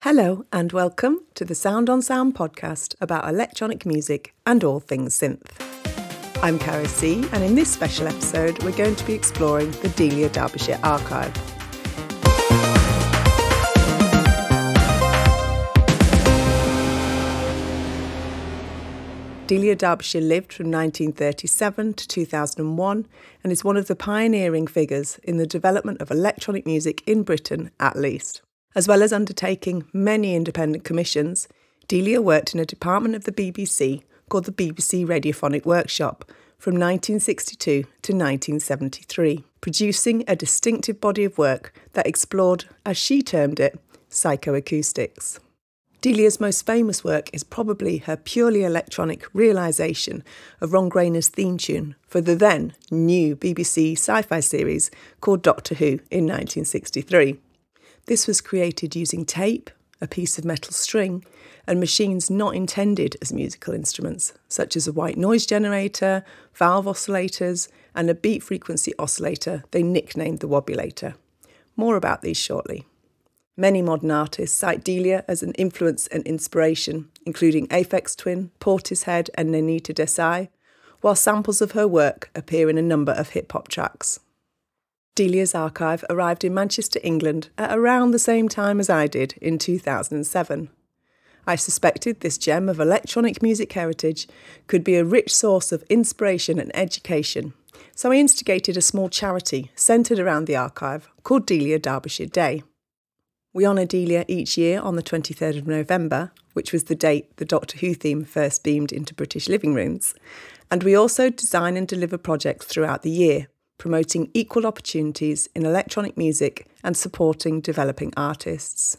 Hello and welcome to the Sound on Sound podcast about electronic music and all things synth. I'm Caro C, and in this special episode we're going to be exploring the Delia Derbyshire archive. Delia Derbyshire lived from 1937 to 2001 and is one of the pioneering figures in the development of electronic music in Britain at least. As well as undertaking many independent commissions, Delia worked in a department of the BBC called the BBC Radiophonic Workshop from 1962 to 1973, producing a distinctive body of work that explored, as she termed it, psychoacoustics. Delia's most famous work is probably her purely electronic realisation of Ron Grainer's theme tune for the then new BBC sci-fi series called Doctor Who in 1963. This was created using tape, a piece of metal string, and machines not intended as musical instruments, such as a white noise generator, valve oscillators, and a beat frequency oscillator they nicknamed the wobulator. More about these shortly. Many modern artists cite Delia as an influence and inspiration, including Aphex Twin, Portishead, and Nenita Desai, while samples of her work appear in a number of hip-hop tracks. Delia's archive arrived in Manchester, England at around the same time as I did in 2007. I suspected this gem of electronic music heritage could be a rich source of inspiration and education, so I instigated a small charity centred around the archive called Delia Derbyshire Day. We honour Delia each year on the 23rd of November, which was the date the Doctor Who theme first beamed into British living rooms, and we also design and deliver projects throughout the year, promoting equal opportunities in electronic music and supporting developing artists.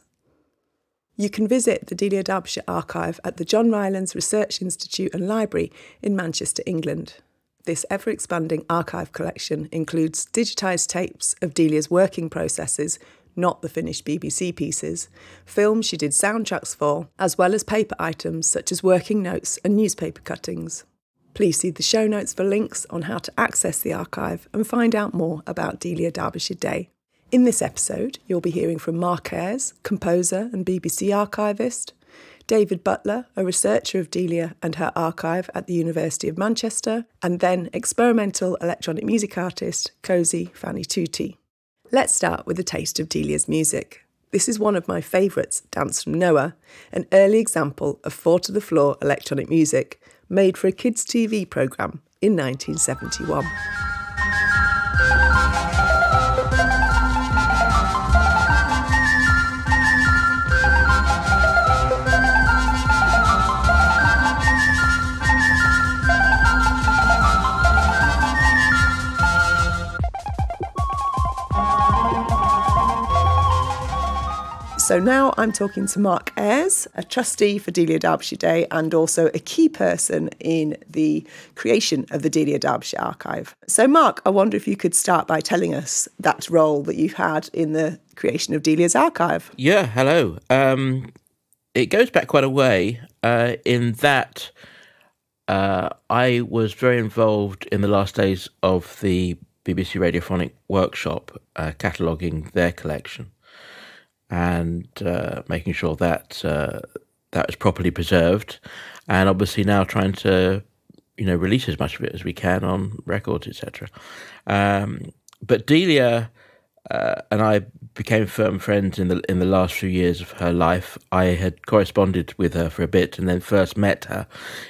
You can visit the Delia Derbyshire archive at the John Rylands Research Institute and Library in Manchester, England. This ever-expanding archive collection includes digitised tapes of Delia's working processes, not the finished BBC pieces, films she did soundtracks for, as well as paper items such as working notes and newspaper cuttings. Please see the show notes for links on how to access the archive and find out more about Delia Derbyshire Day. In this episode, you'll be hearing from Mark Ayres, composer and BBC archivist, David Butler, a researcher of Delia and her archive at the University of Manchester, and then experimental electronic music artist Cosey, Fanni, Tutti. Let's start with a taste of Delia's music. This is one of my favourites, Dance from Noah, an early example of four-to-the-floor electronic music, made for a kids' TV programme in 1971. So now I'm talking to Mark Ayres, a trustee for Delia Derbyshire Day and also a key person in the creation of the Delia Derbyshire archive. So Mark, I wonder if you could start by telling us that role that you've had in the creation of Delia's archive. Yeah, hello. It goes back quite a way in that I was very involved in the last days of the BBC Radiophonic Workshop, cataloguing their collection and making sure that that was properly preserved, and obviously now trying to, release as much of it as we can on records, etc. But Delia and I became firm friends in the last few years of her life. I had corresponded with her for a bit, and then first met her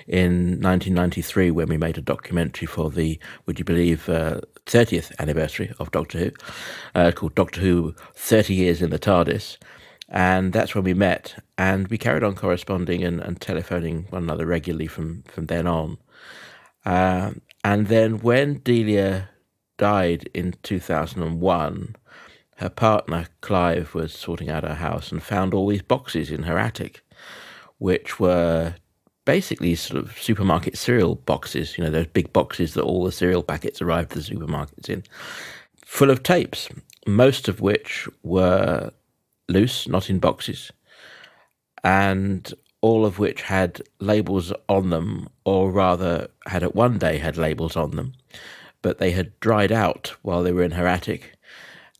in 1993 when we made a documentary for the, would you believe, 30th anniversary of Doctor Who, called Doctor Who 30 Years in the TARDIS. And that's when we met, and we carried on corresponding and telephoning one another regularly from then on. And then when Delia died in 2001, her partner, Clive, was sorting out her house and found all these boxes in her attic, which were basically sort of supermarket cereal boxes, those big boxes that all the cereal packets arrived to the supermarkets in, full of tapes, most of which were loose, not in boxes, and all of which had labels on them, or rather had at one day had labels on them, but they had dried out while they were in her attic,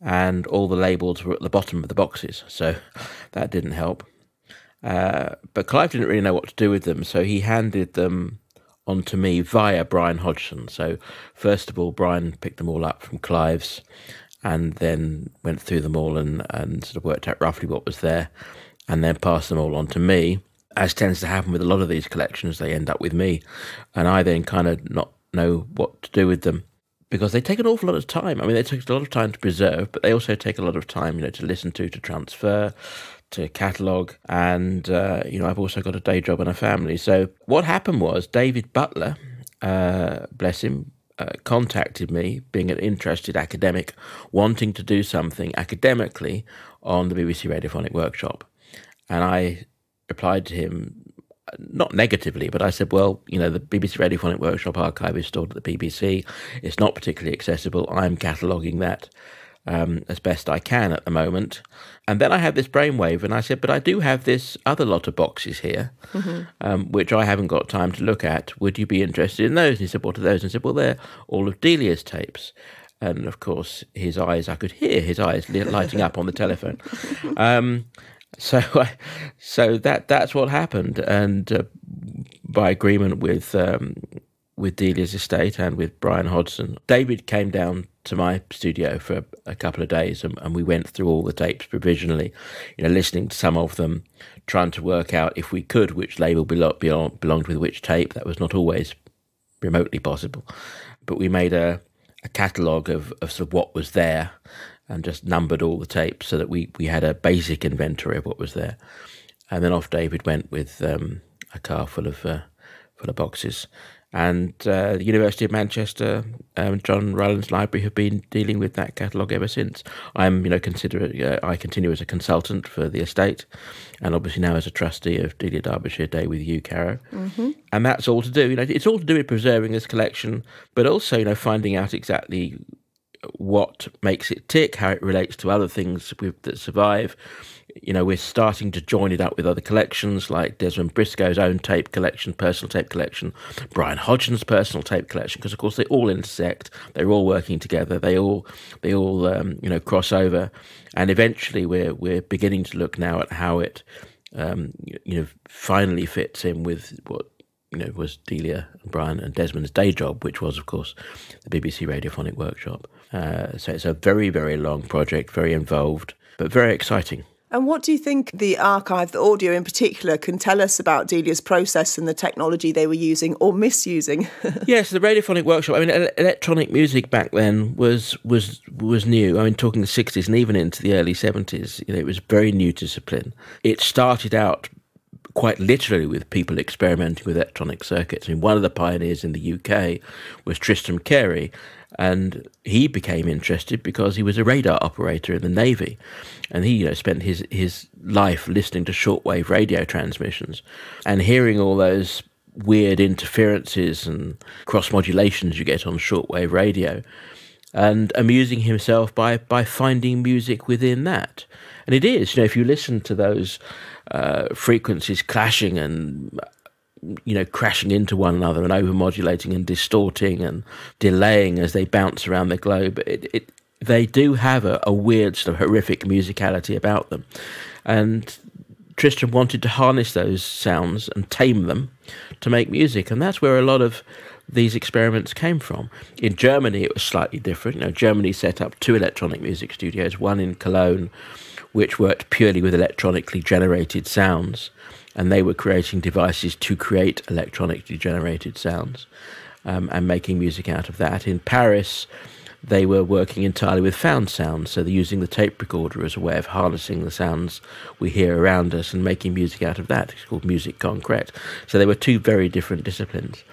and all the labels were at the bottom of the boxes, so that didn't help. But Clive didn't really know what to do with them, so he handed them on to me via Brian Hodgson. So first of all, Brian picked them all up from Clive's and then went through them all and sort of worked out roughly what was there and then passed them all on to me. As tends to happen with a lot of these collections, they end up with me, and I then kind of not know what to do with them because they take an awful lot of time. I mean, they take a lot of time to preserve, but they also take a lot of time, to listen to transfer, to catalogue, and, I've also got a day job and a family. So what happened was David Butler, bless him, contacted me, being an interested academic, wanting to do something academically on the BBC Radiophonic Workshop. And I replied to him, not negatively, but I said, well, the BBC Radiophonic Workshop archive is stored at the BBC. It's not particularly accessible. I'm cataloguing that as best I can at the moment. And then I had this brainwave and I said, but I do have this other lot of boxes here, which I haven't got time to look at. Would you be interested in those? And he said, what are those? And I said, well, they're all of Delia's tapes. And of course, his eyes, I could hear his eyes lighting up on the telephone. So that's what happened, and by agreement with Delia's estate and with Brian Hodgson, David came down to my studio for a couple of days, and we went through all the tapes provisionally, listening to some of them, trying to work out if we could which label belonged with which tape. That was not always remotely possible, but we made a catalogue of sort of what was there, and just numbered all the tapes so that we had a basic inventory of what was there. And then off David went with a car full of boxes. And the University of Manchester, John Rylands Library, have been dealing with that catalogue ever since. I'm, I continue as a consultant for the estate, and obviously now as a trustee of Delia Derbyshire Day with you, Caro. Mm-hmm. And that's all to do. It's all to do with preserving this collection, but also, finding out exactly what makes it tick, how it relates to other things that survive. We're starting to join it up with other collections like Desmond Briscoe's own tape collection, personal tape collection, Brian Hodgson's personal tape collection, because of course they all intersect, they're all working together, they all cross over, and eventually we're beginning to look now at how it finally fits in with what was Delia and Brian and Desmond's day job, which was, of course, the BBC Radiophonic Workshop. So it's a very, very long project, very involved, but very exciting. And what do you think the archive, the audio in particular, can tell us about Delia's process and the technology they were using or misusing? Yes, the Radiophonic Workshop. I mean, electronic music back then was new. I mean, talking the 60s and even into the early 70s, it was a very new discipline. It started out quite literally with people experimenting with electronic circuits. I mean, one of the pioneers in the UK was Tristram Carey, and he became interested because he was a radar operator in the Navy, and he spent his life listening to shortwave radio transmissions and hearing all those weird interferences and cross modulations you get on shortwave radio, and amusing himself by finding music within that. And it is, if you listen to those frequencies clashing and crashing into one another and overmodulating and distorting and delaying as they bounce around the globe, they do have a weird sort of horrific musicality about them. And Tristram wanted to harness those sounds and tame them to make music, and that's where a lot of these experiments came from. In Germany, it was slightly different. Germany set up 2 electronic music studios, one in Cologne, which worked purely with electronically generated sounds, and they were creating devices to create electronically generated sounds and making music out of that. In Paris, they were working entirely with found sounds, so they're using the tape recorder as a way of harnessing the sounds we hear around us and making music out of that. It's called musique concrète. So they were 2 very different disciplines.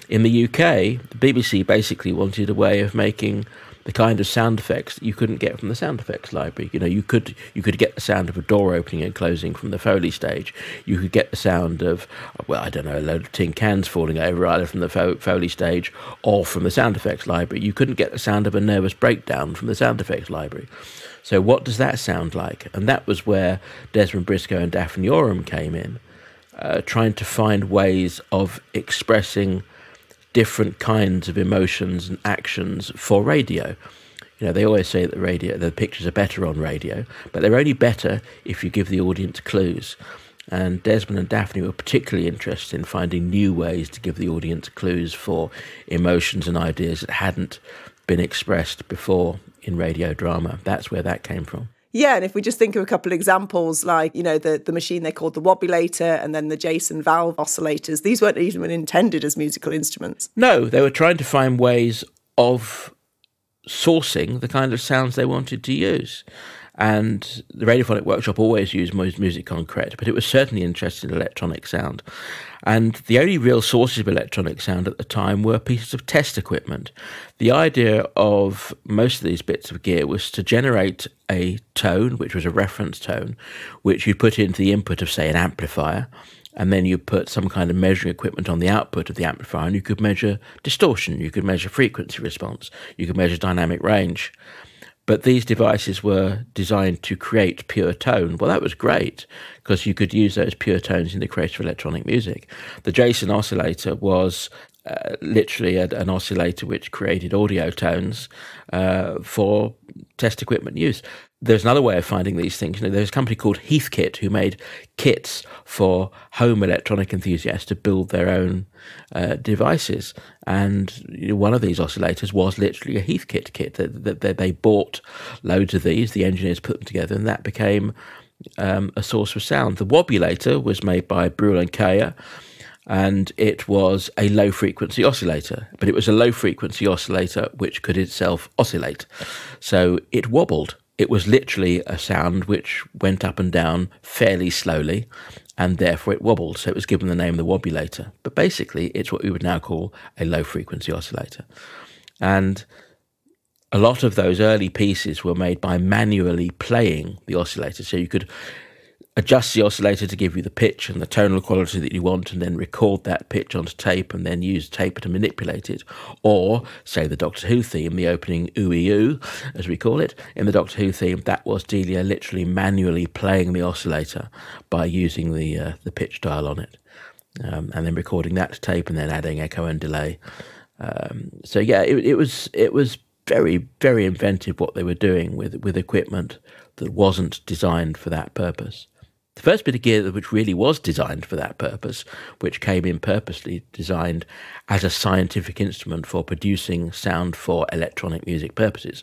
In the UK, the BBC basically wanted a way of making the kind of sound effects that you couldn't get from the sound effects library. You could get the sound of a door opening and closing from the Foley stage. You could get the sound of, a load of tin cans falling over either from the Foley stage or from the sound effects library. You couldn't get the sound of a nervous breakdown from the sound effects library. So what does that sound like? And that was where Desmond Briscoe and Daphne Oram came in, trying to find ways of expressing different kinds of emotions and actions for radio. They always say that the pictures are better on radio, but they're only better if you give the audience clues. And Desmond and Daphne were particularly interested in finding new ways to give the audience clues for emotions and ideas that hadn't been expressed before in radio drama. That's where that came from. Yeah, and if we just think of a couple of examples, like, the machine they called the wobulator and then the Jason valve oscillators, these weren't even intended as musical instruments. No, they were trying to find ways of sourcing the kind of sounds they wanted to use. And the Radiophonic Workshop always used music concrete, but it was certainly interested in electronic sound. And the only real sources of electronic sound at the time were pieces of test equipment. The idea of most of these bits of gear was to generate a tone, which was a reference tone, which you put into the input of, say, an amplifier, and then you put some kind of measuring equipment on the output of the amplifier, and you could measure distortion, you could measure frequency response, you could measure dynamic range. But these devices were designed to create pure tone. Well, that was great, because you could use those pure tones in the creation of electronic music. The Jason oscillator was literally an oscillator which created audio tones for test equipment use. There's another way of finding these things. There's a company called Heathkit who made kits for home electronic enthusiasts to build their own devices. And one of these oscillators was literally a Heathkit kit. They bought loads of these, the engineers put them together, and that became a source of sound. The wobulator was made by Brule and Kaya, and it was a low-frequency oscillator, but it was a low-frequency oscillator which could itself oscillate. So it wobbled. It was literally a sound which went up and down fairly slowly, and therefore it wobbled. So it was given the name the wobulator. But basically, it's what we would now call a low-frequency oscillator. And a lot of those early pieces were made by manually playing the oscillator. So you could adjust the oscillator to give you the pitch and the tonal quality that you want, and then record that pitch onto tape and then use tape to manipulate it. Or, say, the Doctor Who theme, the opening ooey-oo, as we call it, in the Doctor Who theme, that was Delia literally manually playing the oscillator by using the pitch dial on it, and then recording that to tape and then adding echo and delay. So yeah, it was very, very inventive what they were doing with equipment that wasn't designed for that purpose. The first bit of gear which really was designed for that purpose, which came in purposely designed as a scientific instrument for producing sound for electronic music purposes,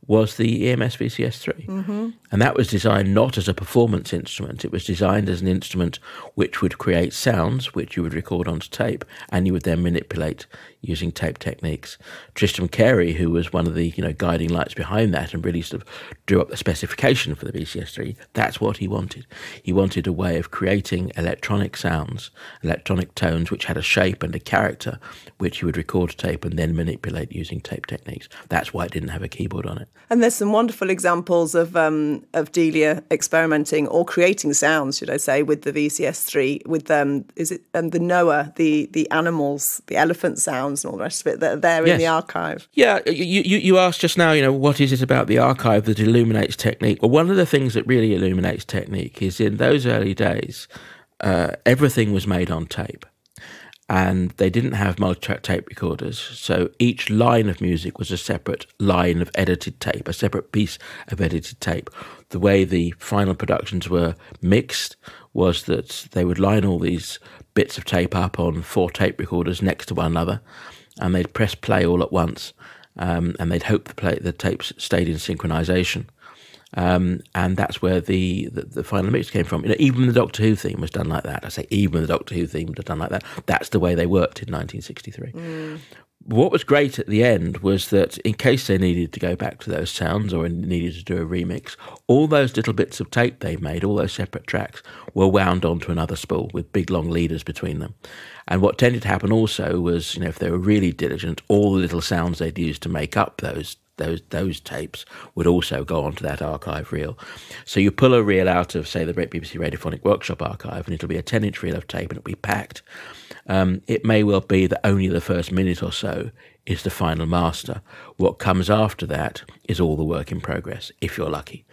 was the EMS VCS3. Mm-hmm. And that was designed not as a performance instrument. It was designed as an instrument which would create sounds, which you would record onto tape, and you would then manipulate using tape techniques. Tristram Carey, who was one of the guiding lights behind that and really sort of drew up the specification for the VCS3, that's what he wanted. He wanted a way of creating electronic sounds, electronic tones, which had a shape and a character, which you would record to tape and then manipulate using tape techniques. That's why it didn't have a keyboard on it. And there's some wonderful examples of Delia experimenting or creating sounds, should I say, with the VCS3, with the Noah, the animals, the elephant sounds and all the rest of it that are there in the archive. Yeah, you asked just now, what is it about the archive that illuminates technique? Well, one of the things that really illuminates technique is in those early days, everything was made on tape. And they didn't have multi-track tape recorders, so each line of music was a separate line of edited tape, a separate piece of edited tape. The way the final productions were mixed was that they would line all these bits of tape up on 4 tape recorders next to one another, and they'd press play all at once, and they'd hope the tapes stayed in synchronization. And that's where the final mix came from. Even the Doctor Who theme was done like that. I say even the Doctor Who theme was done like that. That's the way they worked in 1963. Mm. What was great at the end was that in case they needed to go back to those sounds or needed to do a remix, all those little bits of tape they made, all those separate tracks, were wound onto another spool with big long leaders between them. And what tended to happen also was, if they were really diligent, all the little sounds they'd used to make up those tapes would also go onto that archive reel. So you pull a reel out of, say, the BBC Radiophonic Workshop archive, and it'll be a 10-inch reel of tape, and it'll be packed. It may well be that only the first minute or so is the final master. What comes after that is all the work in progress, if you're lucky.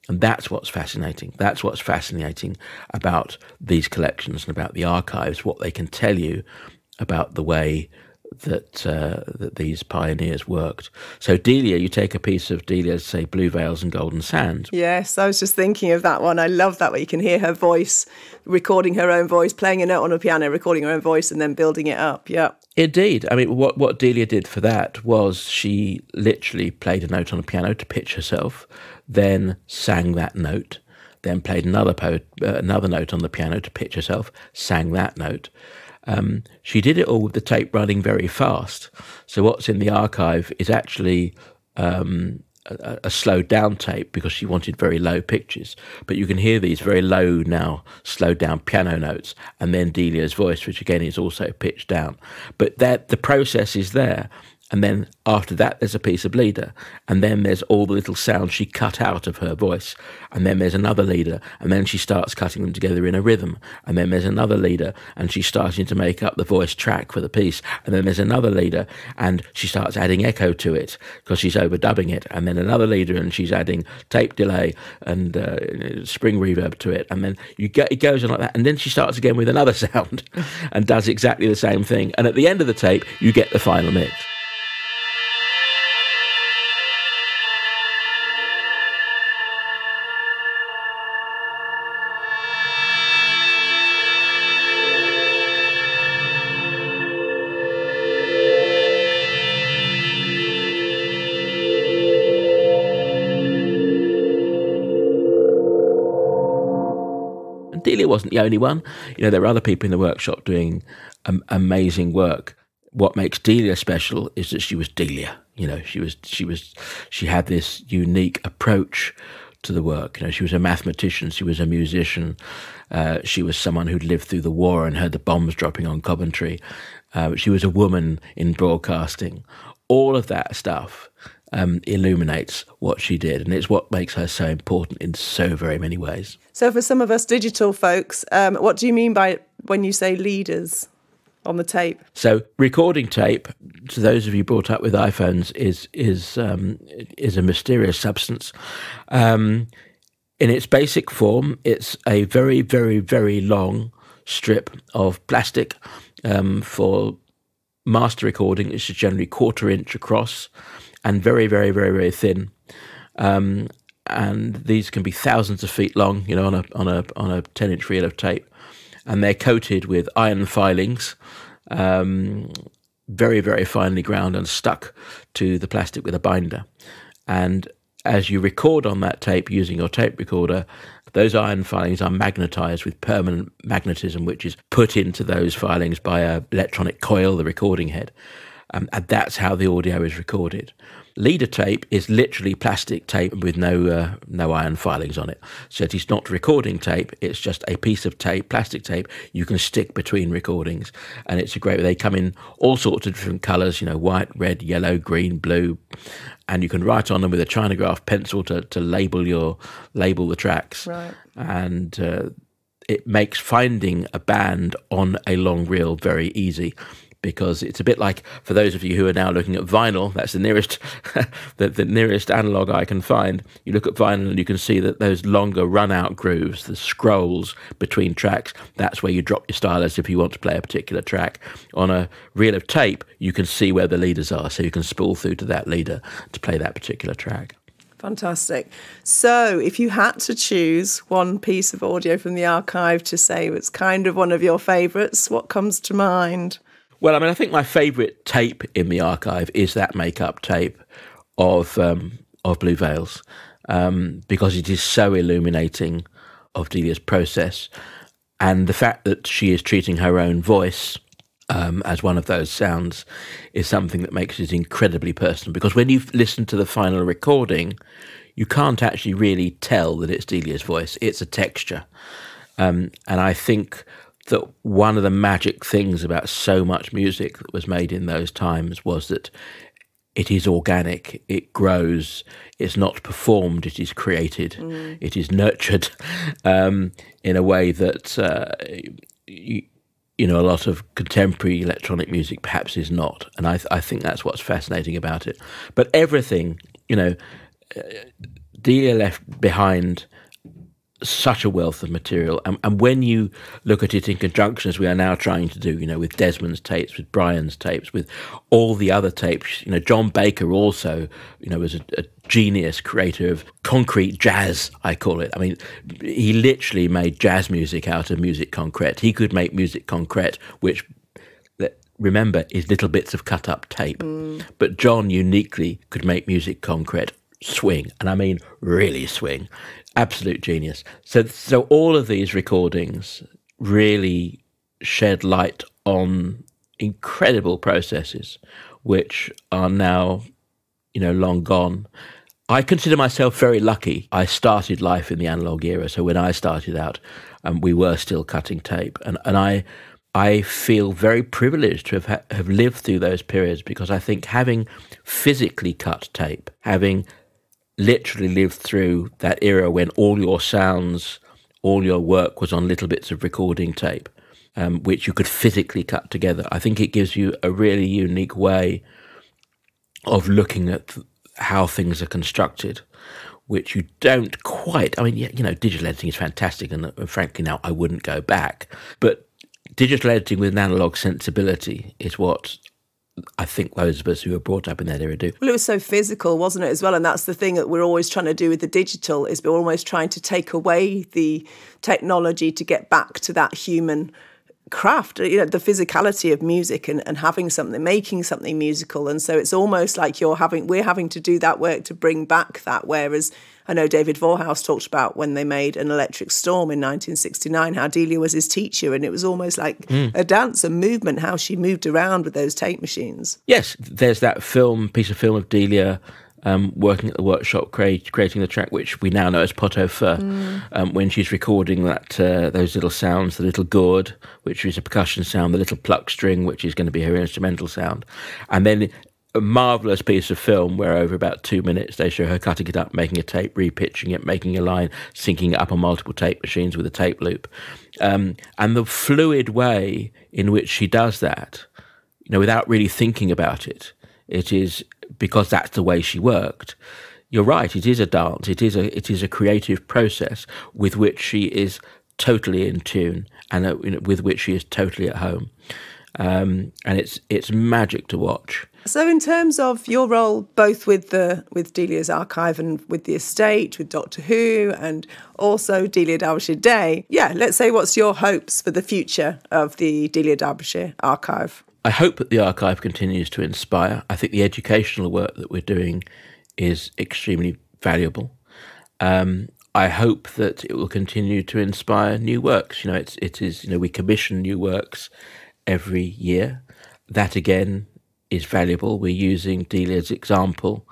And that's what's fascinating. That's what's fascinating about these collections and about the archives, what they can tell you about the way that these pioneers worked. So Delia, you take a piece of Delia's, say, Blue Veils and Golden Sands. Yes, I was just thinking of that one. I love that, where you can hear her voice, recording her own voice, playing a note on a piano, recording her own voice, and then building it up. Yeah. Indeed. I mean, what Delia did for that was she literally played a note on a piano to pitch herself, then sang that note, then played another note on the piano to pitch herself, sang that note. She did it all with the tape running very fast. So what's in the archive is actually a slowed down tape, because she wanted very low pitches. But you can hear these very low, now slowed down piano notes, and then Delia's voice, which again is also pitched down. But that the process is there. And then after that, there's a piece of leader. And then there's all the little sounds she cut out of her voice. And then there's another leader. And then she starts cutting them together in a rhythm. And then there's another leader. And she's starting to make up the voice track for the piece. And then there's another leader. And she starts adding echo to it because she's overdubbing it. And then another leader. And she's adding tape delay and spring reverb to it. And then it goes on like that. And then she starts again with another sound and does exactly the same thing. And at the end of the tape, you get the final mix. Delia wasn't the only one. There are other people in the workshop doing amazing work. What makes Delia special is that she was Delia. She had this unique approach to the work. She was a mathematician. She was a musician. She was someone who'd lived through the war and heard the bombs dropping on Coventry. She was a woman in broadcasting. All of that stuff illuminates what she did, and it's what makes her so important in so very many ways. So for some of us digital folks, what do you mean by when you say leaders on the tape? So recording tape, to those of you brought up with iPhones, is a mysterious substance. In its basic form, it's a very, very, very long strip of plastic. For master recording, it's generally 1/4 inch across, and very, very, very, very thin. And these can be thousands of feet long, on a 10-inch reel of tape. And they're coated with iron filings, very, very finely ground and stuck to the plastic with a binder. And as you record on that tape using your tape recorder, those iron filings are magnetized with permanent magnetism, which is put into those filings by an electronic coil, the recording head. And that's how the audio is recorded. Leader tape is literally plastic tape with no iron filings on it. So it is not recording tape, it's just a piece of tape, plastic tape, you can stick between recordings. And it's a great, they come in all sorts of different colours, white, red, yellow, green, blue. And you can write on them with a Chinograph pencil to label the tracks. Right. And it makes finding a band on a long reel very easy. Because it's a bit like, for those of you who are now looking at vinyl, that's the nearest the nearest analogue I can find. You look at vinyl and you can see that those longer run-out grooves, the scrolls between tracks, that's where you drop your stylus if you want to play a particular track. On a reel of tape, you can see where the leaders are, so you can spool through to that leader to play that particular track. Fantastic. So if you had to choose one piece of audio from the archive to say it's kind of one of your favourites, what comes to mind? Well, I think my favourite tape in the archive is that make-up tape of Blue Veils, because it is so illuminating of Delia's process, and the fact that she is treating her own voice as one of those sounds is something that makes it incredibly personal. Because when you've listened to the final recording, you can't actually really tell that it's Delia's voice; it's a texture, and I think that one of the magic things about so much music that was made in those times was that it is organic, it grows, it's not performed, it is created, it is nurtured in a way that a lot of contemporary electronic music perhaps is not. And I think that's what's fascinating about it. But everything, Delia left behind such a wealth of material. And when you look at it in conjunction, as we are now trying to do, with Desmond's tapes, with Brian's tapes, with all the other tapes, John Baker also, was a genius creator of concrete jazz, I call it. I mean, he literally made jazz music out of musique concrète. He could make musique concrète, which, remember, is little bits of cut-up tape. But John uniquely could make musique concrète swing, and I mean really swing. Absolute genius. So all of these recordings really shed light on incredible processes which are now, long gone. I consider myself very lucky. I started life in the analog era, so when I started out, we were still cutting tape, and I feel very privileged to have lived through those periods, because I think having physically cut tape, having literally lived through that era when all your sounds, all your work was on little bits of recording tape, which you could physically cut together. I think it gives you a really unique way of looking at how things are constructed, which you don't quite. I mean, digital editing is fantastic, and frankly now I wouldn't go back. But digital editing with an analog sensibility is what I think those of us who were brought up in that era do. Well, it was so physical, wasn't it, as well? And that's the thing that we're always trying to do with the digital, is we're almost trying to take away the technology to get back to that human craft, the physicality of music and having something, making something musical. And so it's almost like we're having to do that work to bring back that. Whereas I know David Vorhaus talked about when they made An Electric Storm in 1969, how Delia was his teacher, and it was almost like a dance, a movement, how she moved around with those tape machines. Yes, there's that piece of film of Delia working at the workshop, creating the track which we now know as Pot-au Feu, when she's recording those little sounds, the little gourd, which is a percussion sound, the little pluck string, which is going to be her instrumental sound. And then a marvellous piece of film where over about 2 minutes they show her cutting it up, making a tape, repitching it, making a line, syncing it up on multiple tape machines with a tape loop. And the fluid way in which she does that, without really thinking about it, it is because that's the way she worked. You're right, it is a dance, it is a creative process with which she is totally in tune, and with which she is totally at home. And it's magic to watch. So in terms of your role, both with Delia's archive and with the estate, with Doctor Who, and also Delia Derbyshire Day, let's say, what's your hopes for the future of the Delia Derbyshire archive? I hope that the archive continues to inspire. I think the educational work that we're doing is extremely valuable. I hope that it will continue to inspire new works. We commission new works every year. That again is valuable. We're using Delia's example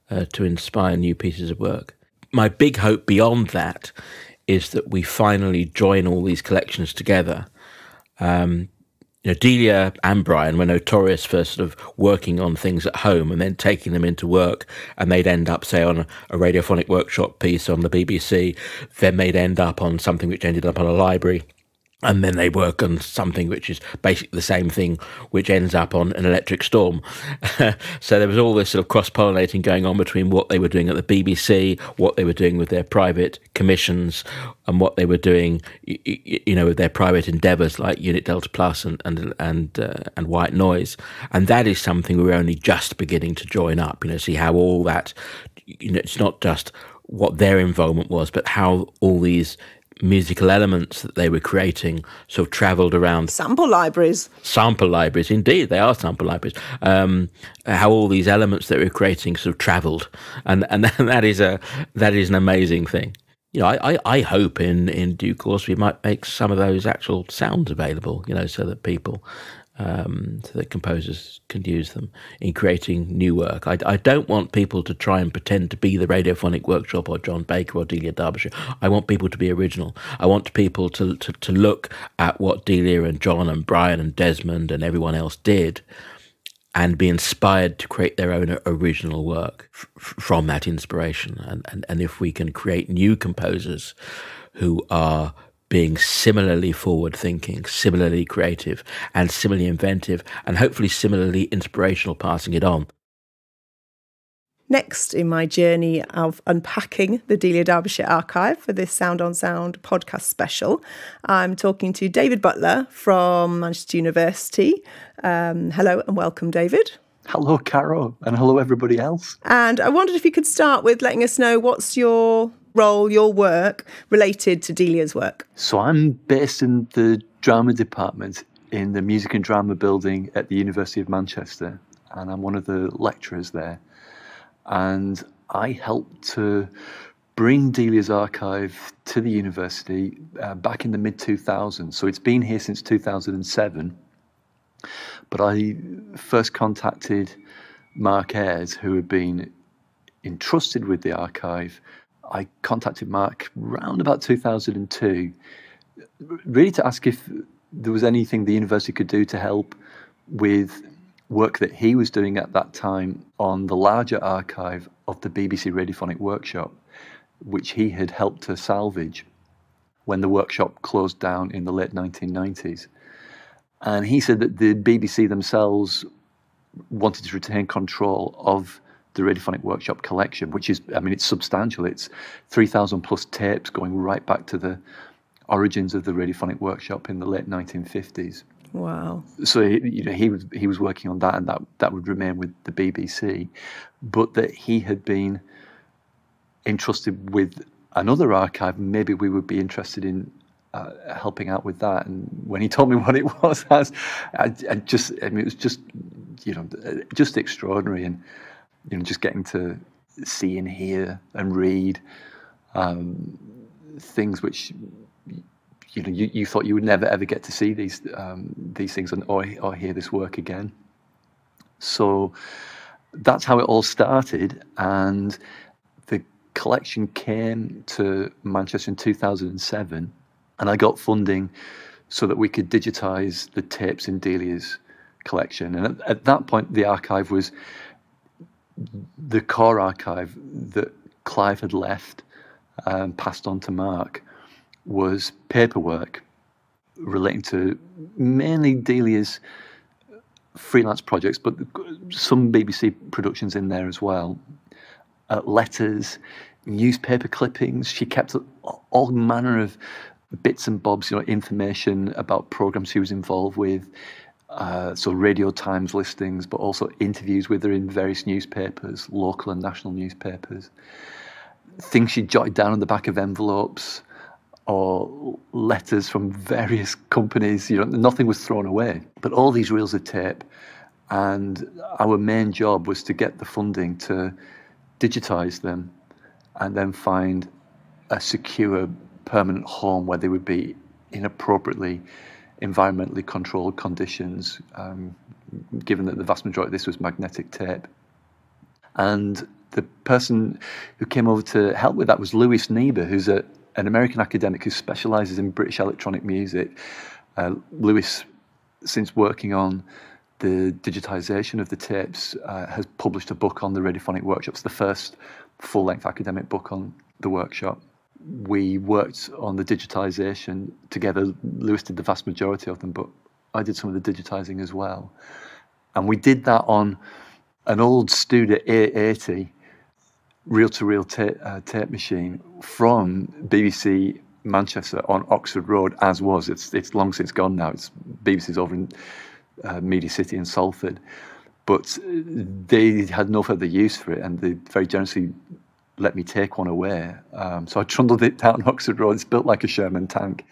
to inspire new pieces of work. My big hope beyond that is that we finally join all these collections together. Delia and Brian were notorious for sort of working on things at home and then taking them into work, and they'd end up, say, on a radiophonic workshop piece on the BBC, then they'd end up on something which ended up on a library, and then they work on something which is basically the same thing, which ends up on An Electric Storm. So there was all this sort of cross-pollinating going on between what they were doing at the BBC, what they were doing with their private commissions, and what they were doing, with their private endeavours like Unit Delta Plus and White Noise. And that is something we're only just beginning to join up. See how all that, it's not just what their involvement was, but how all these musical elements that they were creating sort of travelled around. Sample libraries, indeed, they are sample libraries. How all these elements that we were creating sort of travelled, and that is an amazing thing. I hope in due course we might make some of those actual sounds available, so that people, so that composers can use them in creating new work. I don't want people to try and pretend to be the Radiophonic Workshop or John Baker or Delia Derbyshire. I want people to be original. I want people to look at what Delia and John and Brian and Desmond and everyone else did and be inspired to create their own original work from that inspiration. And if we can create new composers who are being similarly forward-thinking, similarly creative, and similarly inventive, and hopefully similarly inspirational, passing it on, Next in my journey of unpacking the Delia Derbyshire archive for this Sound on Sound podcast special, I'm talking to David Butler from Manchester University. Hello and welcome, David. Hello, Caro, and hello, everybody else. And I wondered if you could start with letting us know what's your role, your work, related to Delia's work. So I'm based in the drama department in the Music and Drama building at the University of Manchester, and I'm one of the lecturers there. And I helped to bring Delia's archive to the university back in the mid-2000s. So it's been here since 2007. But I first contacted Mark Ayres, who had been entrusted with the archive. I contacted Mark round about 2002, really to ask if there was anything the university could do to help with work that he was doing at that time on the larger archive of the BBC Radiophonic Workshop, which he had helped to salvage when the workshop closed down in the late 1990s. And he said that the BBC themselves wanted to retain control of the Radiophonic Workshop collection, which is, I mean, it's substantial. It's 3,000 plus tapes going right back to the origins of the Radiophonic Workshop in the late 1950s. Wow. So he was working on that, and that would remain with the BBC, but that he had been entrusted with another archive. Maybe we would be interested in helping out with that. And when he told me what it was, it was just extraordinary, and just getting to see and hear and read things which you thought you would never ever get to see these things or hear this work again. So that's how it all started, and the collection came to Manchester in 2007, and I got funding so that we could digitize the tapes in Delia's collection. And at that point, the archive was the core archive that Clive had left and passed on to Mark, was paperwork relating to mainly Delia's freelance projects, but some BBC productions in there as well. Letters, newspaper clippings. She kept all manner of bits and bobs, information about programs she was involved with. So Radio Times listings, but also interviews with her in various newspapers, local and national newspapers. Things she jotted down on the back of envelopes, or letters from various companies. Nothing was thrown away. But all these reels of tape, and our main job was to get the funding to digitize them and then find a secure, permanent home where they would be in appropriately environmentally controlled conditions, given that the vast majority of this was magnetic tape. And the person who came over to help with that was Louis Niebuhr, who's an American academic who specialises in British electronic music. Louis, since working on the digitisation of the tapes, has published a book on the Radiophonic Workshop. It's the first full-length academic book on the workshop. We worked on the digitisation together. Louis did the vast majority of them, but I did some of the digitising as well. And we did that on an old Studer 880 reel-to-reel tape machine from BBC Manchester on Oxford Road, as was. It's long since gone now. BBC's over in Media City in Salford. But they had no further use for it, and they very generously let me take one away. So I trundled it down Oxford Road. It's built like a Sherman tank.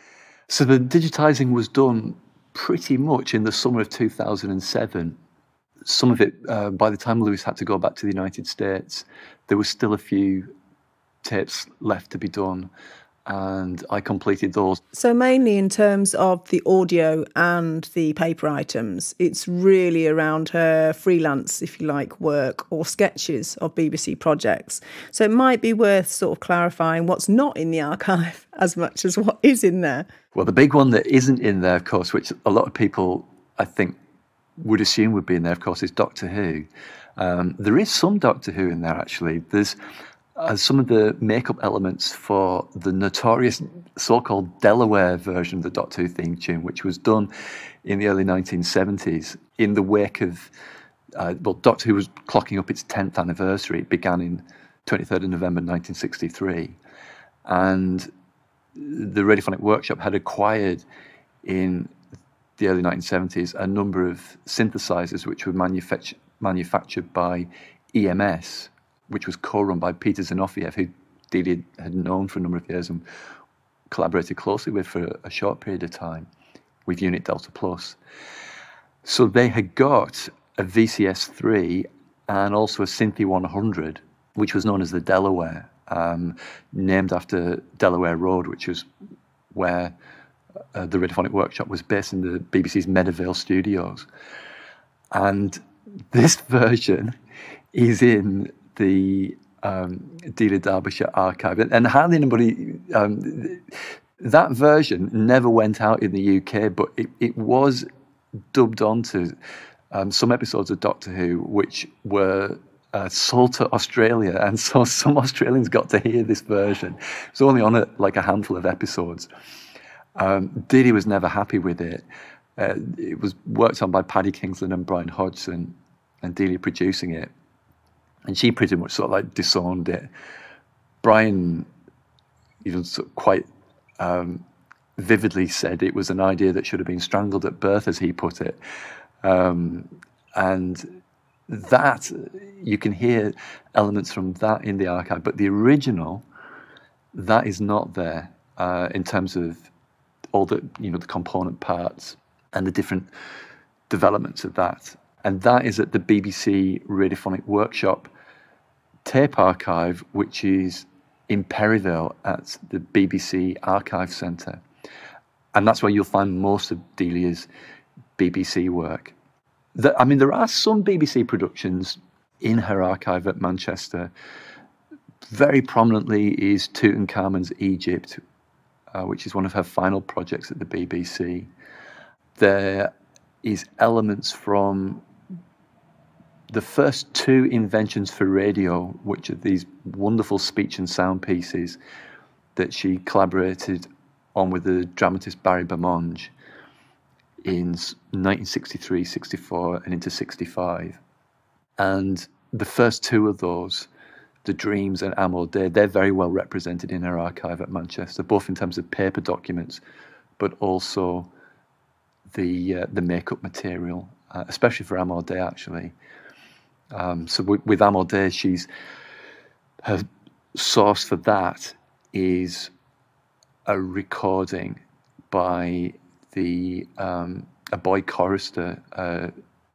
So the digitising was done pretty much in the summer of 2007. Some of it, by the time Louis had to go back to the United States, there was still a few tapes left to be done, and I completed those. So mainly in terms of the audio and the paper items, it's really around her freelance, if you like, work or sketches of BBC projects. So it might be worth sort of clarifying what's not in the archive as much as what is in there. Well, the big one that isn't in there, of course, which a lot of people, I think, would assume would be in there, of course, is Doctor Who. There is some Doctor Who in there, actually. There's some of the makeup elements for the notorious so-called Delaware version of the Doctor Who theme tune, which was done in the early 1970s in the wake of well, Doctor Who was clocking up its 10th anniversary. It began in 23rd of November 1963. And the Radiophonic Workshop had acquired in the early 1970s a number of synthesizers which were manufactured by EMS, which was co-run by Peter Zinoviev, who Delia had known for a number of years and collaborated closely with for a short period of time with Unit Delta Plus. So they had got a VCS3 and also a Synthi 100, which was known as the Delaware, named after Delaware Road, which was where the Radiophonic Workshop was based in the BBC's Meadowvale studios. And this version is in the Delia Derbyshire archive. And hardly anybody... that version never went out in the UK, but it was dubbed onto some episodes of Doctor Who, which were sold to Australia, and so some Australians got to hear this version. It was only on like a handful of episodes. Delia was never happy with it. It was worked on by Paddy Kingsland and Brian Hodgson, and Delia producing it. And she pretty much sort of like disowned it. Brian even sort of quite vividly said it was an idea that should have been strangled at birth, as he put it. And that, you can hear elements from that in the archive, but the original, that is not there in terms of all the, the component parts and the different developments of that. And that is at the BBC Radiophonic Workshop tape archive, which is in Perivale at the BBC Archive Centre. And that's where you'll find most of Delia's BBC work. There are some BBC productions in her archive at Manchester. Very prominently is Tutankhamun's Egypt, which is one of her final projects at the BBC. There is elements from the first two inventions for radio, which are these wonderful speech and sound pieces that she collaborated on with the dramatist Barry Beaumonge in 1963, 64, and into 65. And the first two of those, The Dreams and Amor, they're very well represented in her archive at Manchester, both in terms of paper documents, but also the makeup material, especially for Amor, actually. So with Amor, her source for that is a recording by a boy chorister who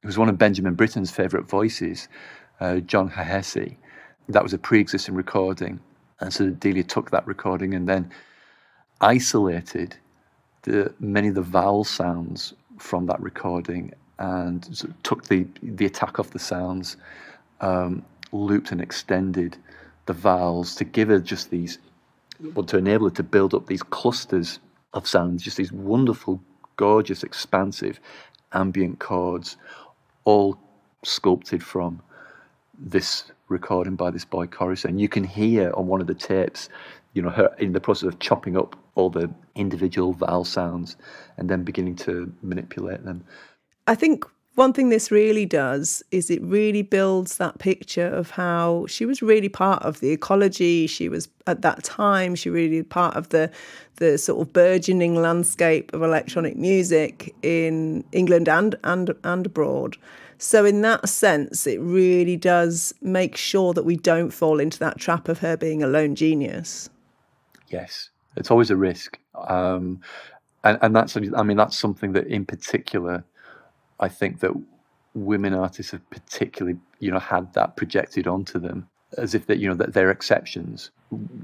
was one of Benjamin Britten's favourite voices, John Hahesi. That was a pre-existing recording, and so Delia took that recording and then isolated many of the vowel sounds from that recording and sort of took the attack off the sounds, looped and extended the vowels to give her just these, to enable her to build up these clusters of sounds, just these wonderful, gorgeous, expansive, ambient chords, all sculpted from this recording by this boy chorister. And you can hear on one of the tapes, her in the process of chopping up all the individual vowel sounds and then beginning to manipulate them. I think one thing this really does is it really builds that picture of how she was really part of the ecology. She was, at that time, she really part of the sort of burgeoning landscape of electronic music in England and abroad. So in that sense, it really does make sure that we don't fall into that trap of her being a lone genius. Yes, it's always a risk. And that's something that in particular, I think that women artists have particularly, had that projected onto them as if that they're exceptions.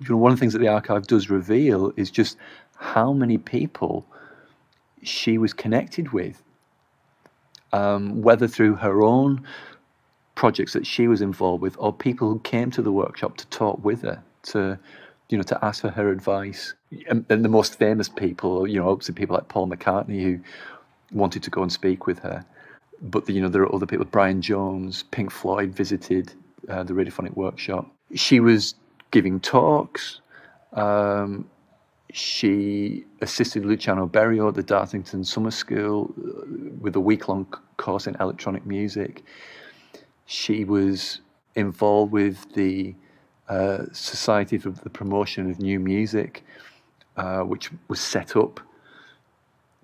One of the things that the archive does reveal is just how many people she was connected with, whether through her own projects that she was involved with or people who came to the workshop to talk with her, to ask for her advice. And the most famous people, obviously people like Paul McCartney, who wanted to go and speak with her. But there are other people. Brian Jones, Pink Floyd visited the Radiophonic Workshop. She was giving talks. She assisted Luciano Berio at the Dartington Summer School with a week-long course in electronic music. She was involved with the Society for the Promotion of New Music, which was set up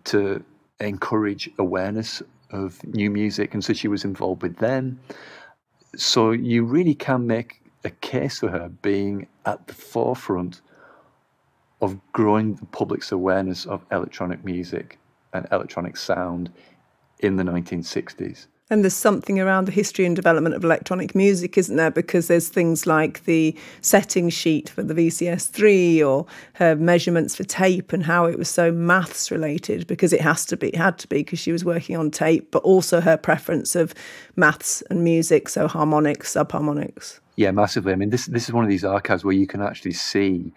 to encourage awareness of new music, and so she was involved with them. So you really can make a case for her being at the forefront of growing the public's awareness of electronic music and electronic sound in the 1960s. And there's something around the history and development of electronic music, isn't there? Because there's things like the setting sheet for the VCS3 or her measurements for tape and how it was so maths related, because it had to be because she was working on tape, but also her preference of maths and music, so harmonics, subharmonics. Yeah, massively. I mean, this is one of these archives where you can actually see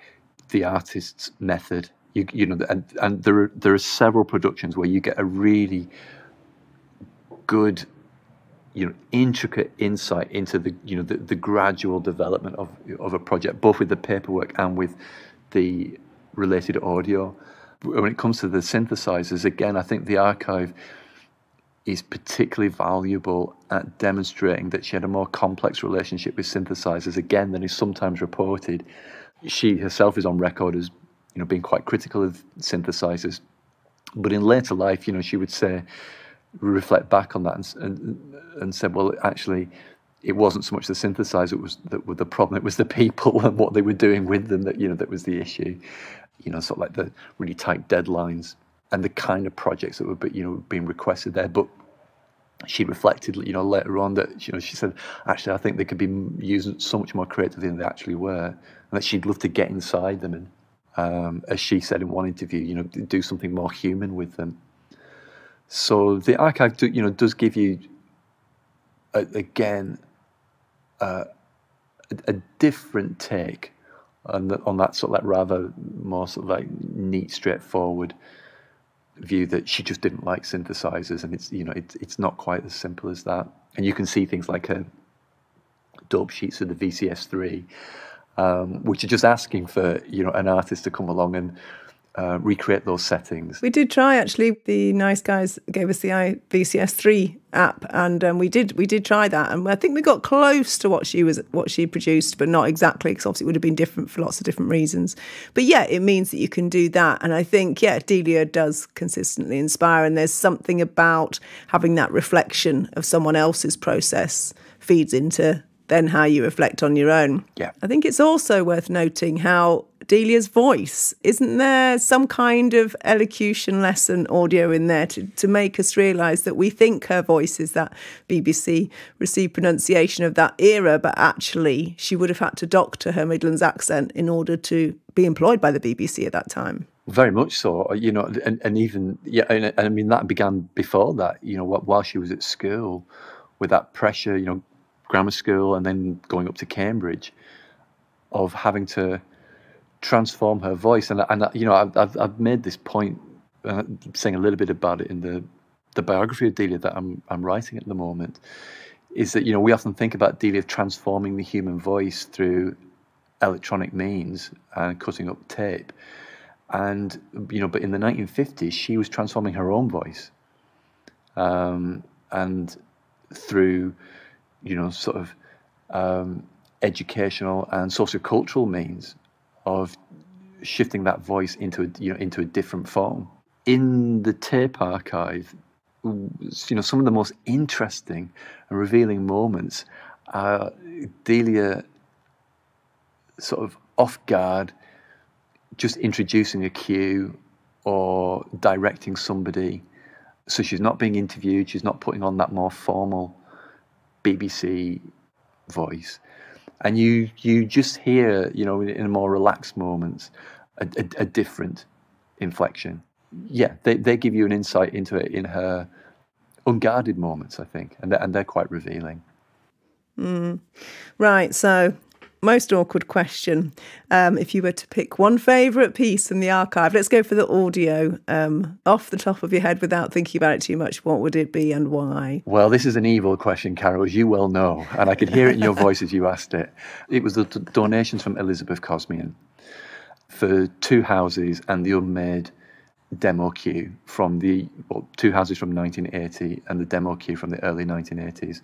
the artist's method. You know, and there are several productions where you get a really good, intricate insight into the gradual development of a project, both with the paperwork and with the related audio. When it comes to the synthesizers, again, I think the archive is particularly valuable at demonstrating that she had a more complex relationship with synthesizers, again, than is sometimes reported. She herself is on record as, being quite critical of synthesizers, but in later life, she would reflect back on that and said, well, actually, it wasn't so much the synthesizer that was the problem; it was the people and what they were doing with them that was the issue. Sort of like the really tight deadlines and the kind of projects that were being requested there. But she reflected, later on that she said, actually, I think they could be used so much more creatively than they actually were, and that she'd love to get inside them and, as she said in one interview, do something more human with them. So the archive, does give you, again, a different take on that sort of like rather more sort of like neat, straightforward view that she just didn't like synthesizers, and it's not quite as simple as that. And you can see things like her dope sheets of the VCS3, which are just asking for an artist to come along and recreate those settings. We did try, actually. The nice guys gave us the VCS3 app, and we did try that, and I think we got close to what she produced, but not exactly, because obviously it would have been different for lots of different reasons. But yeah, it means that you can do that, and I think Delia does consistently inspire, and there's something about having that reflection of someone else's process feeds into then how you reflect on your own. Yeah, I think it's also worth noting how Delia's voice, isn't there some kind of elocution lesson audio in there to make us realise that we think her voice is that BBC received pronunciation of that era, but actually she would have had to doctor her Midlands accent in order to be employed by the BBC at that time. Very much so, and even, I mean, that began before that, while she was at school, with that pressure, grammar school and then going up to Cambridge, of having to transform her voice. And I've made this point, saying a little bit about it in the biography of Delia that I'm writing at the moment, is that we often think about Delia transforming the human voice through electronic means and cutting up tape, and but in the 1950s she was transforming her own voice, and through sort of educational and sociocultural means of shifting that voice into a different form. In the tape archive, some of the most interesting and revealing moments are Delia sort of off guard, just introducing a cue or directing somebody. So she's not being interviewed, she's not putting on that more formal BBC voice. And you just hear, in more relaxed moments, a different inflection. Yeah, they give you an insight into it in her unguarded moments, I think, and they're quite revealing. Right, so most awkward question. If you were to pick one favourite piece in the archive, let's go for the audio. Off the top of your head, without thinking about it too much, what would it be and why? Well, this is an evil question, Caro, as you well know, and I could hear it in your voice as you asked it. It was the donations from Elizabeth Cosmian for Two Houses and the unmade demo cue from Two Houses from 1980 and the demo cue from the early 1980s.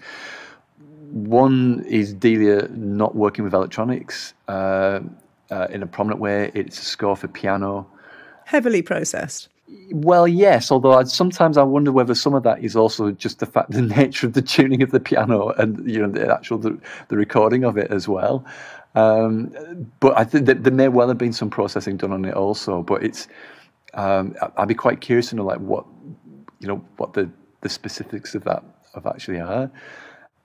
One is Delia not working with electronics in a prominent way. It's a score for piano. Heavily processed. Well, yes, although sometimes I wonder whether some of that is also just the nature of the tuning of the piano and the recording of it as well. But I think that there may well have been some processing done on it also. But it's I'd be quite curious to know what the specifics of that actually are.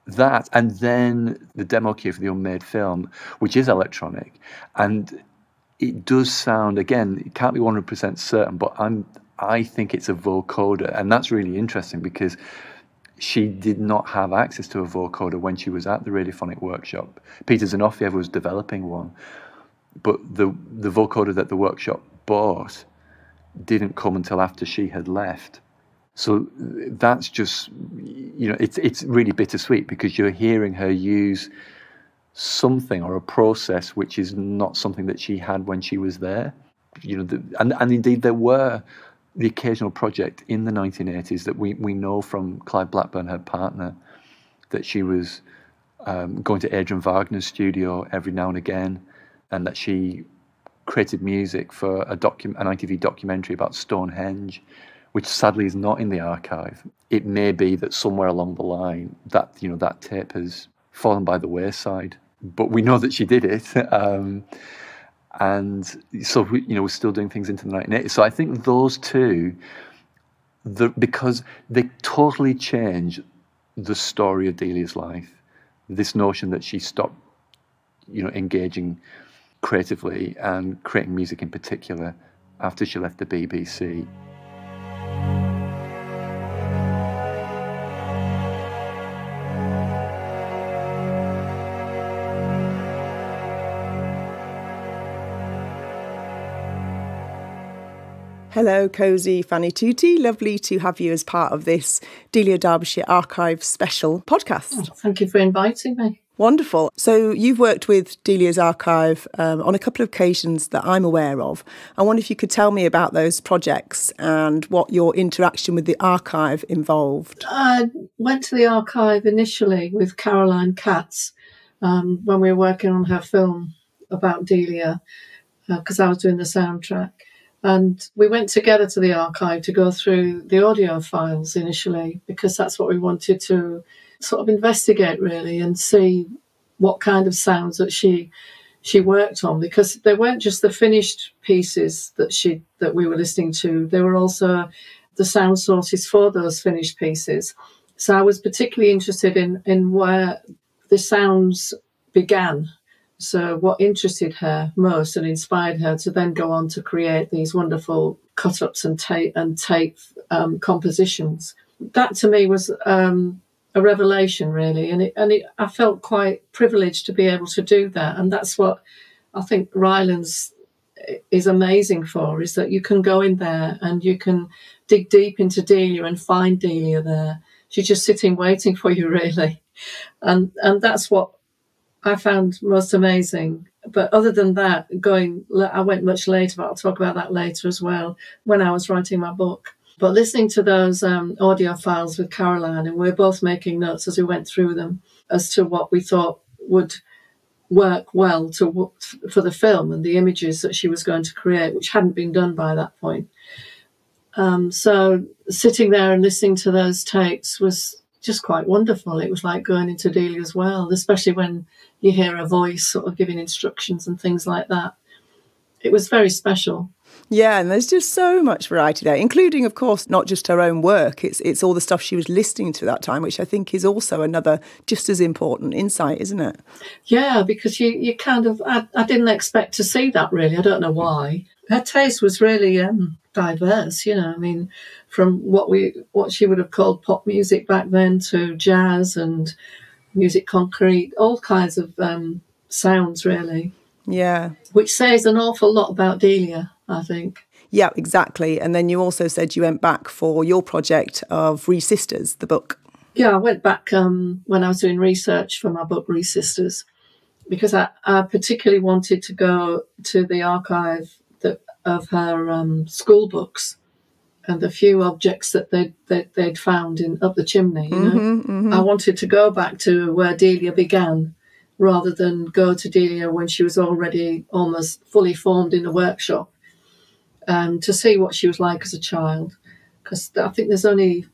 That, and then the demo key for the unmade film, which is electronic, and it does sound, again, it can't be 100% certain, but I think it's a vocoder, and that's really interesting because she did not have access to a vocoder when she was at the radiophonic workshop. Peter Zanofiev was developing one, but the vocoder that the workshop bought didn't come until after she had left. So that's just, it's really bittersweet because you're hearing her use something or a process which is not something that she had when she was there. And indeed there were the occasional project in the 1980s that we know from Clive Blackburn, her partner, that she was going to Adrian Wagner's studio every now and again, and that she created music for an ITV documentary about Stonehenge, which sadly is not in the archive. It may be that somewhere along the line that that tape has fallen by the wayside, but we know that she did it, and so we're still doing things into the 1980s. So I think those two, because they totally change the story of Delia's life. This notion that she stopped, engaging creatively and creating music in particular after she left the BBC. Hello, Cosey, Fanni, Tutti. Lovely to have you as part of this Delia Derbyshire Archive special podcast. Oh, thank you for inviting me. Wonderful. So you've worked with Delia's archive on a couple of occasions that I'm aware of. I wonder if you could tell me about those projects and what your interaction with the archive involved. I went to the archive initially with Caroline Katz when we were working on her film about Delia, because I was doing the soundtrack. And we went together to the archive to go through the audio files initially, because that's what we wanted to sort of investigate, really, and see what kind of sounds that she worked on, because they weren't just the finished pieces that we were listening to. They were also the sound sources for those finished pieces. So I was particularly interested in where the sounds began. So what interested her most and inspired her to then go on to create these wonderful cut-ups and tape compositions. That to me was a revelation, really, and I felt quite privileged to be able to do that. And that's what I think Rylands is amazing for, is that you can go in there and you can dig deep into Delia and find Delia there. She's just sitting waiting for you, really, and that's what I found most amazing. But other than that, I went much later, but I'll talk about that later as well, when I was writing my book. But listening to those audio files with Caroline, and we were both making notes as we went through them as to what we thought would work well for the film and the images that she was going to create, which hadn't been done by that point. So sitting there and listening to those tapes was just quite wonderful. It was like going into Delia's world, especially when you hear a voice sort of giving instructions and things like that. It was very special. Yeah, and there's just so much variety there, including, of course, not just her own work. It's all the stuff she was listening to that time, which I think is also another just as important insight, isn't it? Yeah, because you kind of, I didn't expect to see that, really. I don't know why. Her taste was really diverse, I mean, from what she would have called pop music back then to jazz and music concrete, all kinds of sounds, really. Yeah. Which says an awful lot about Delia, I think. Yeah, exactly. And then you also said you went back for your project of Re Sisters, the book. Yeah, I went back when I was doing research for my book, Re Sisters, because I particularly wanted to go to the archive of her school books and the few objects that they'd found up the chimney, you know. I wanted to go back to where Delia began rather than go to Delia when she was already almost fully formed in the workshop, to see what she was like as a child, because I think there's only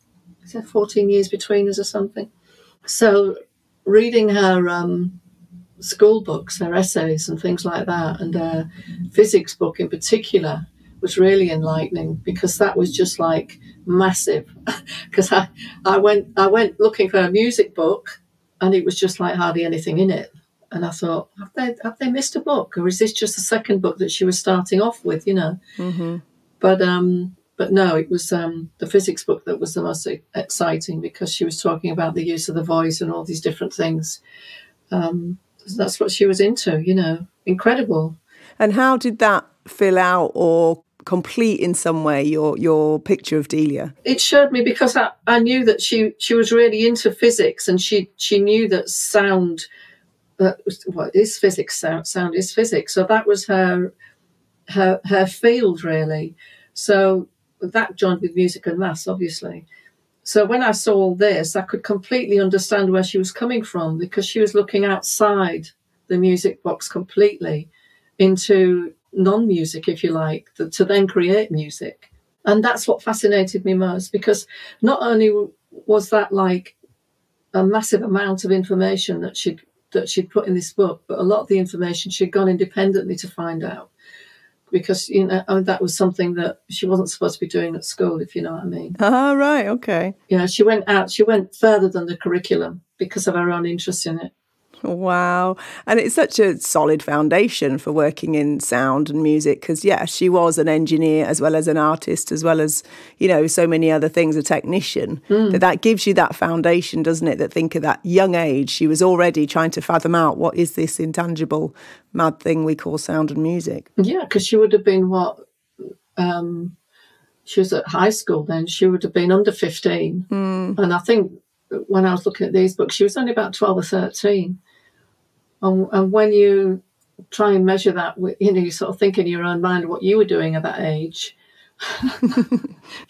14 years between us or something. So reading her school books, her essays and things like that, and her physics book in particular, was really enlightening, because that was just like massive. Because I went looking for a music book, and it was just like hardly anything in it. And I thought, have they missed a book, or is this just the second book that she was starting off with, you know? But no, it was the physics book that was the most exciting, because she was talking about the use of the voice and all these different things. That's what she was into, you know. Incredible. And how did that fill out or complete in some way your picture of Delia? It showed me, because I knew that she was really into physics, and she knew that sound, what is physics? Sound is physics. So that was her field, really. So that joined with music and maths, obviously. So when I saw all this, I could completely understand where she was coming from, because she was looking outside the music box completely into non-music, if you like, to then create music. And that's what fascinated me most, because not only was that like a massive amount of information that she'd put in this book, but a lot of the information she'd gone independently to find out, because, you know, that was something that she wasn't supposed to be doing at school, if you know what I mean. Ah, right, okay. You know, she went further than the curriculum because of her own interest in it. Wow. And it's such a solid foundation for working in sound and music, because, yeah, she was an engineer as well as an artist, as well as, you know, so many other things, a technician. That gives you that foundation, doesn't it? That think at that young age, she was already trying to fathom out what is this intangible, mad thing we call sound and music. Yeah, because she would have been she was at high school then. She would have been under 15. And I think when I was looking at these books, she was only about 12 or 13. And when you try and measure that, you know, you sort of think in your own mind what you were doing at that age.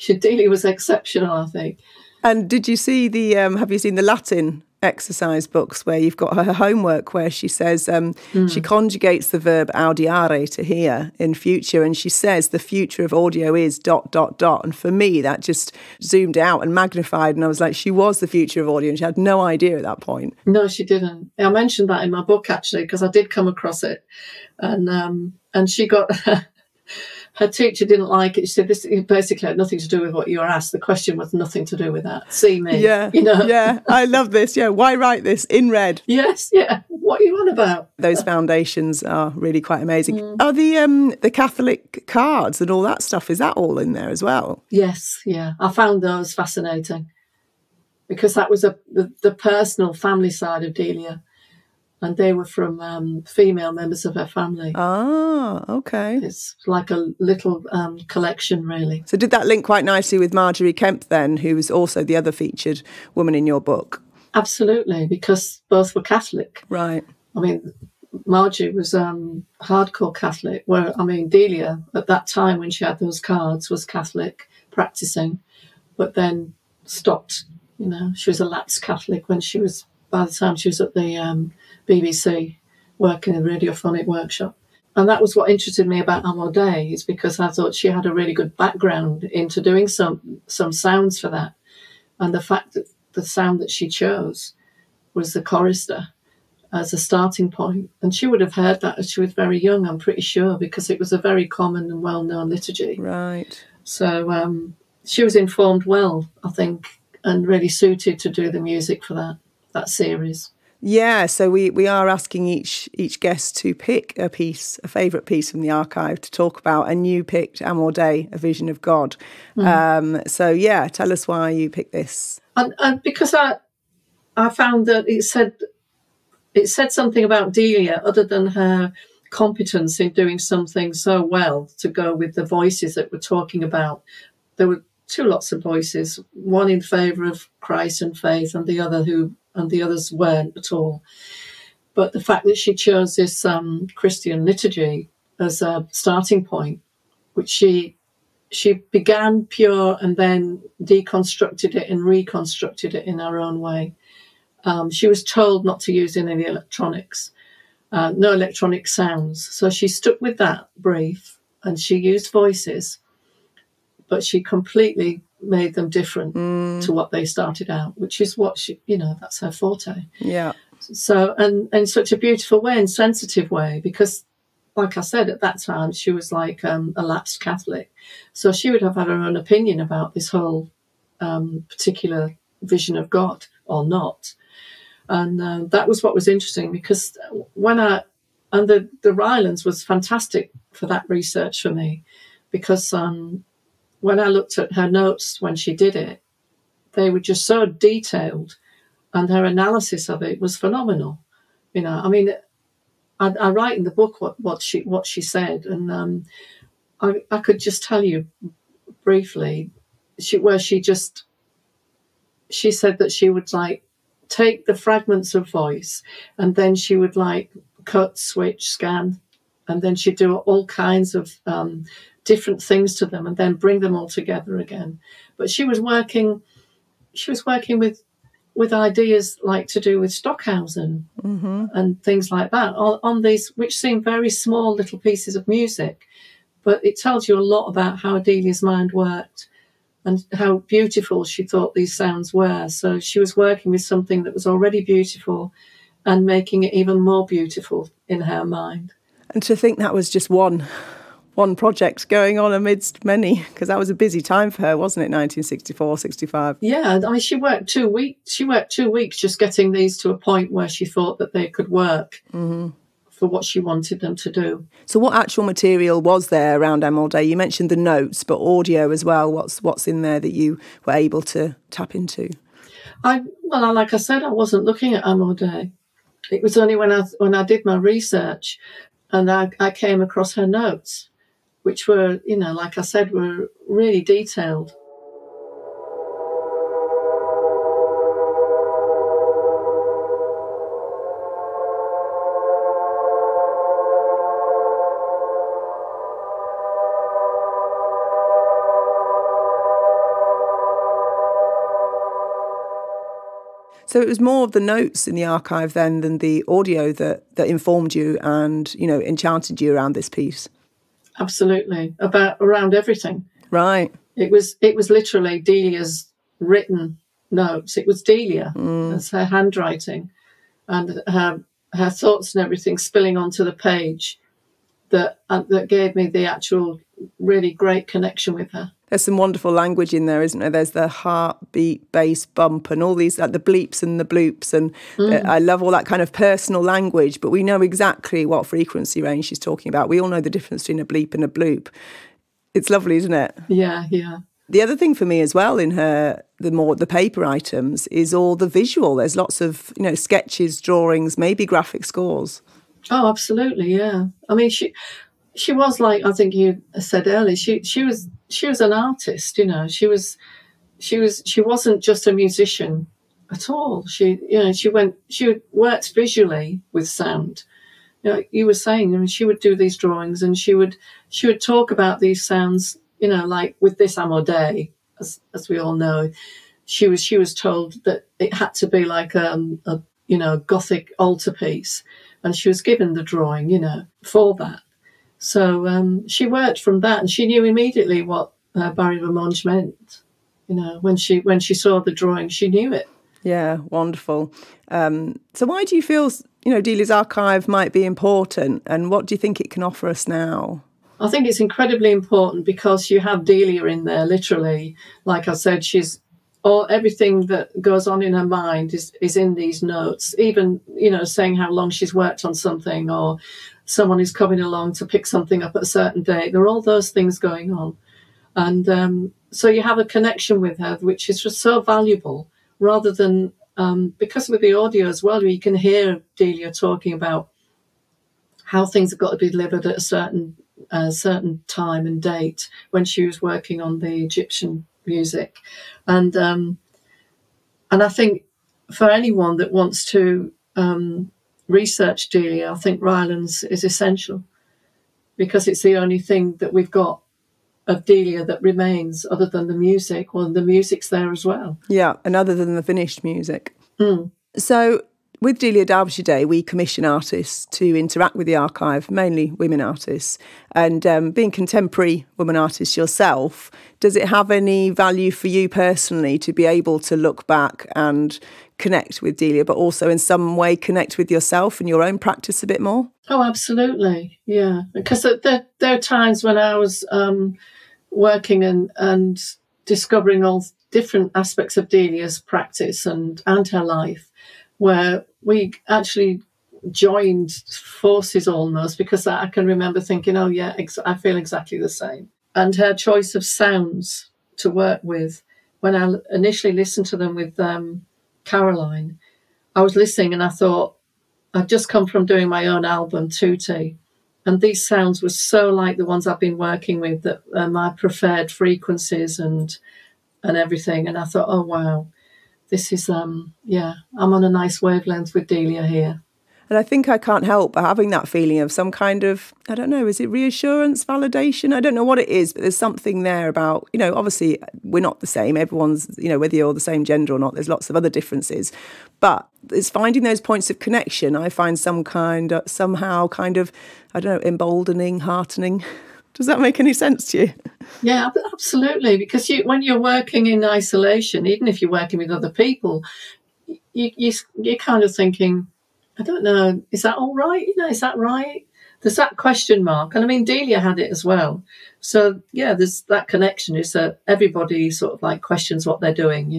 Delia was exceptional, I think. And did you see have you seen the Latin exercise books where you've got her homework where she says she conjugates the verb audiare, to hear, in future, and she says the future of audio is ... And for me, that just zoomed out and magnified, and I was like, she was the future of audio, and she had no idea at that point. No, she didn't. I mentioned that in my book, actually, because I did come across it, and she got... Her teacher didn't like it. She said, this basically had nothing to do with what you were asked. The question was nothing to do with that. See me. Yeah, you know? Yeah, I love this. Yeah, why write this in red? Yes, yeah. What are you on about? Those foundations are really quite amazing. Are the Catholic cards and all that stuff, is that all in there as well? Yes, yeah. I found those fascinating, because that was the personal family side of Delia. And they were from female members of her family. Ah, okay. It's like a little collection, really. So did that link quite nicely with Marjorie Kemp then, who was also the other featured woman in your book? Absolutely, because both were Catholic. Right. I mean, Marjorie was hardcore Catholic, where, I mean, Delia, at that time when she had those cards, was Catholic, practising, but then stopped. You know, she was a lapsed Catholic by the time she was at the BBC, working in the radiophonic workshop. And that was what interested me about Amor, is because I thought she had a really good background into doing some sounds for that. And the fact that the sound that she chose was the chorister as a starting point. And she would have heard that as she was very young, I'm pretty sure, because it was a very common and well-known liturgy. Right. So she was informed well, I think, and really suited to do the music for that series. Yeah, so we are asking each guest to pick a favourite piece from the archive to talk about, and you picked Amor, A Vision of God. So yeah, tell us why you picked this. And because I found that it said something about Delia other than her competence in doing something so well to go with the voices that we're talking about. There were two lots of voices, one in favour of Christ and faith, and the others weren't at all. But the fact that she chose this Christian liturgy as a starting point, which she she began pure and then deconstructed it and reconstructed it in her own way. She was told not to use any electronics, no electronic sounds. So she stuck with that brief, and she used voices, but she completely made them different to what they started out, which is what she, that's her forte. Yeah. So, and in such a beautiful way and sensitive way, because like I said, at that time, she was like a lapsed Catholic. So she would have had her own opinion about this whole particular vision of God or not. And that was what was interesting, because the Rylands was fantastic for that research for me, because when I looked at her notes when she did it, they were just so detailed, and her analysis of it was phenomenal. I mean, I write in the book what she said, and I could just tell you briefly, she said that she would like take the fragments of voice, and then she would like cut, switch, scan, and then she'd do all kinds of different things to them, and then bring them all together again. But she was working with ideas like to do with Stockhausen and things like that on these, which seem very small little pieces of music, but it tells you a lot about how Delia's mind worked and how beautiful she thought these sounds were. So she was working with something that was already beautiful and making it even more beautiful in her mind. And to think that was just one project going on amidst many, because that was a busy time for her, wasn't it? 1964, 65. Yeah, I mean, she worked 2 weeks. She worked 2 weeks just getting these to a point where she thought that they could work for what she wanted them to do. So what actual material was there around Amor Day? You mentioned the notes, but audio as well. What's in there that you were able to tap into? Like I said, I wasn't looking at Amor Day. It was only when I did my research and I came across her notes, which were, like I said, were really detailed. So it was more of the notes in the archive then than the audio that informed you and, enchanted you around this piece. Absolutely, around everything. Right. It was literally Delia's written notes. It was Delia. That's her handwriting, and her thoughts and everything spilling onto the page that gave me the actual really great connection with her. There's some wonderful language in there, isn't there? There's the heartbeat, bass, bump, and all these, like the bleeps and the bloops. And I love all that kind of personal language, but we know exactly what frequency range she's talking about. We all know the difference between a bleep and a bloop. It's lovely, isn't it? Yeah, yeah. The other thing for me as well in her, the paper items, is all the visual. There's lots of, sketches, drawings, maybe graphic scores. Oh, absolutely, yeah. I mean, she was, like I think you said earlier, she was an artist, She wasn't just a musician at all. She worked visually with sound. You were saying, she would do these drawings and she would talk about these sounds, like with this Amor Day, as we all know. She was told that it had to be like a Gothic altarpiece, and she was given the drawing, for that. So she worked from that, and she knew immediately what Barry Vermonge meant. When she saw the drawing, she knew it. Yeah, wonderful. So why do you feel, Delia's archive might be important, and what do you think it can offer us now? I think it's incredibly important because you have Delia in there, literally. Like I said, everything that goes on in her mind is in these notes, even, saying how long she's worked on something, or someone is coming along to pick something up at a certain date. There are all those things going on. And so you have a connection with her, which is just so valuable, rather than, because with the audio as well, you can hear Delia talking about how things have got to be delivered at a certain time and date when she was working on the Egyptian music. And I think for anyone that wants to research Delia, I think Rylands is essential, because it's the only thing that we've got of Delia that remains other than the music. Well, the music's there as well. Yeah, and other than the finished music. So with Delia Derbyshire Day, we commission artists to interact with the archive, mainly women artists. And being contemporary woman artists yourself, does it have any value for you personally to be able to look back and connect with Delia, but also in some way connect with yourself and your own practice a bit more? Oh, absolutely. Yeah. Because there are times when I was working and discovering all different aspects of Delia's practice and her life, where we actually joined forces almost, because I can remember thinking, oh yeah, I feel exactly the same. And her choice of sounds to work with, when I initially listened to them with Caroline, I was listening and I thought, I've just come from doing my own album, Tutti, and these sounds were so like the ones I've been working with, that my preferred frequencies and everything. And I thought, oh wow, this is I'm on a nice wavelength with Delia here. And I think I can't help but having that feeling of some kind of, I don't know, is it reassurance, validation? I don't know what it is, but there's something there about, obviously we're not the same. Everyone's, whether you're the same gender or not, there's lots of other differences. But it's finding those points of connection. I find somehow kind of, I don't know, emboldening, heartening. Does that make any sense to you? Yeah, absolutely. Because when you're working in isolation, even if you're working with other people, you're kind of thinking, I don't know, is that all right? Is that right? There's that question mark. And I mean, Delia had it as well. So, yeah, there's that connection is that everybody sort of like questions what they're doing,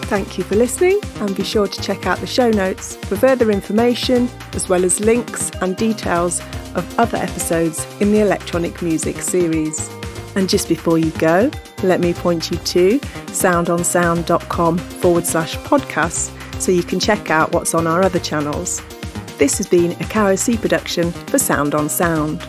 Thank you for listening, and be sure to check out the show notes for further information, as well as links and details of other episodes in the electronic music series. And just before you go, let me point you to soundonsound.com/podcasts so you can check out what's on our other channels. This has been a Caro C production for Sound on Sound.